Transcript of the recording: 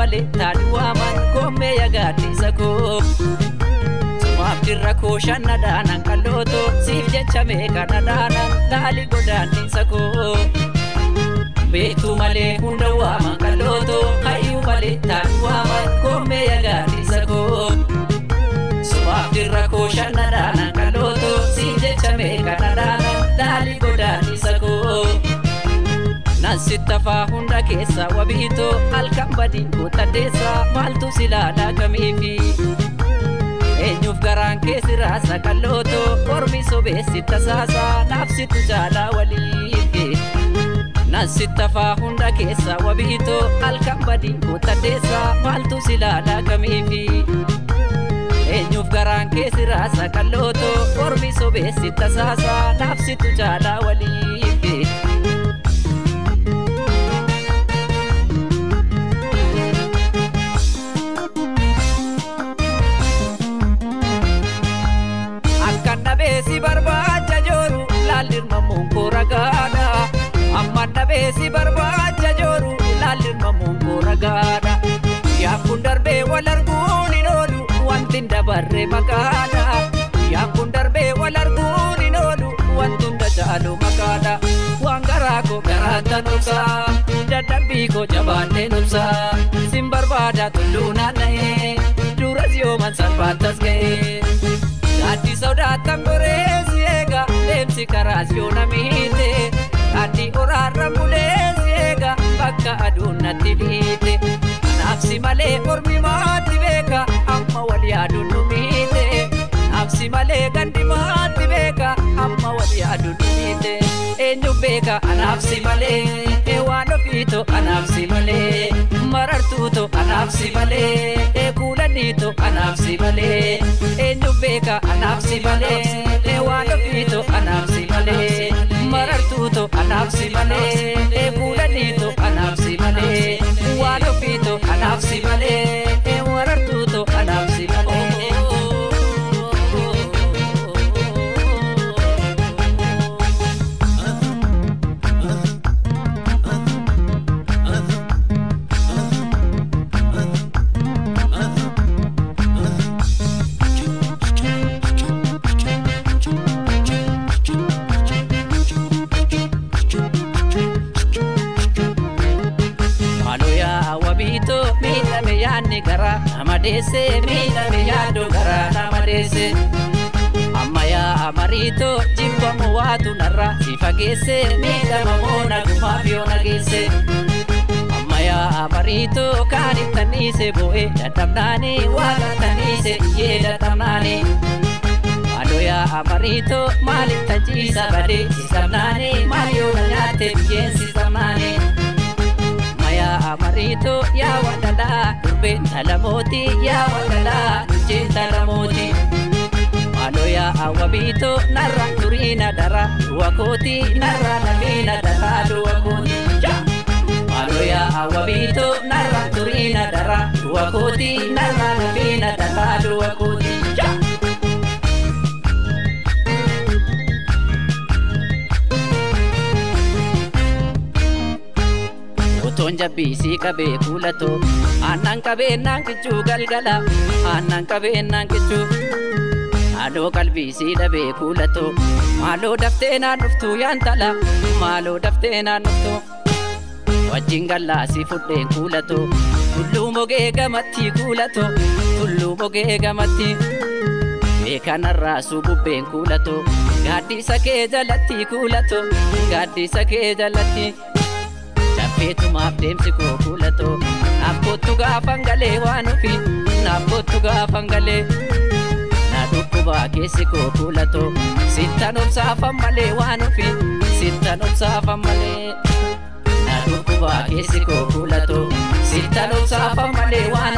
malee taadhuwaaman koomee yagaadhiisa koo. Sumaaf dirra koo shannadaanan qallootoo siif jecha meeqa dhadhaanan laali godaanniisa koo. Beektuu malee hunda waaman qallootoo hayyuu malee taadhuwaaman koomee yagaadhiisa koo. Sumaaf dirra koo shannadaanan qallootoo siif jecha meeqa dhadhaanan laali godaanniisa koo. Nansitafaa hunda keessa wabiitoo halkan badii kutadheessa maaltu silaadhaa kamiifi. Eenyuuf garaan keessi raasa qallootoo ormi sobeessi tasaasaa naafsitu jaalaa waliifi. Nansitafaa hunda keessa wabiitoo halkan badii kutadheessa maaltu silaadhaa kamiifi. Eenyuuf garaan keessi raasa qallootoo ormi sobeessi tasaasaa naafsitu jaalaa waliifi. Si barbaacha jooru laalirma munkoo ragaadha. Amma dhabeesi barbaacha jooru laalirma munkoo ragaadha. Yaakun darbee wal arguun hin oolu wanti dabarre makaadha. Yaakun darbee wal arguun hin oolu wanti hunda caalu makaadha. Waan garaa koo garaata nubsaa dadhabbii koo jabaannee nubsaa. Sin barbaada tulluu naanna'ee duras yooman salphaattas ga'ee. Ati sodaatan goreesi eega deemsi karaas yoo namiite. Ati oraarra buleesi eega bakka aduun natti dhiite. Naafsi malee ormi maatti beeka amma wal yaaduun numiite. Naafsi malee gandi maatti beeka amma wal yaaduun numiite. Eenyu beeka anaafsi malee waan ofiito anaafsi malee. Marartuuto anaafsi malee kuulaniito anaafsi malee. Eenyu beeka anaafsi malee waan ofiito anaafsi malee. Marartuuto anaafsi malee kuulaniito anaafsi malee. Waan ofiito anaafsi malee marartuuto anaafsi malee. Gara amadese miidhame yaaddo gara namadese. Amma yaa amarito jibba muwaatu narra si fageesse miidhama moona gumaaf yoo nageesse. Amma yaa amarito kaanittaniise bo'e dadhabnaani waaqataniise iyyee dadhabnaani. Ado yaa amarito maalittachiisa badee sisabnaani maayoo na nyaatte biyyeen sisabnaani. Amarito yaa wadala dubbeen talamooti yaa wadala dujjeen talamooti. Maaloo yaa awwabiito narra turiina dara duwakooti narra namiina dara duwakooti. Maaloo yaa awwabiito narra turiina dara duwakooti narra namiina dara duwakooti. Jabbiisii qabee kuulatoo aannan qabeenyaan kichuu galgala aannan qabeenyaan kichuu. Maaloo qalbiisii dhabee kuulatoo maaloo daftee naan dhuftuu yaantala maaloo daftee naan dhuftuu. Wajjin gallaasii fudheen kuulatoo tulluu mogee gamatti kuulatoo tulluu mogee gamatti. Beekanarraa sububbeen kuulatoo gaaddisa kee jalatti kuulatoo gaaddisa kee jalatti. Beetumaaf deemsi koo kuulatoo naaf kottu gaafan galee waan ofi naaf kottu gaafan galee. Na dhukkubaa keessi koo kuulatoo sittan obsaafan malee waan ofi sittan obsaafan malee. Na dhukkubaa keessi koo kuulatoo sittan obsaafan malee waan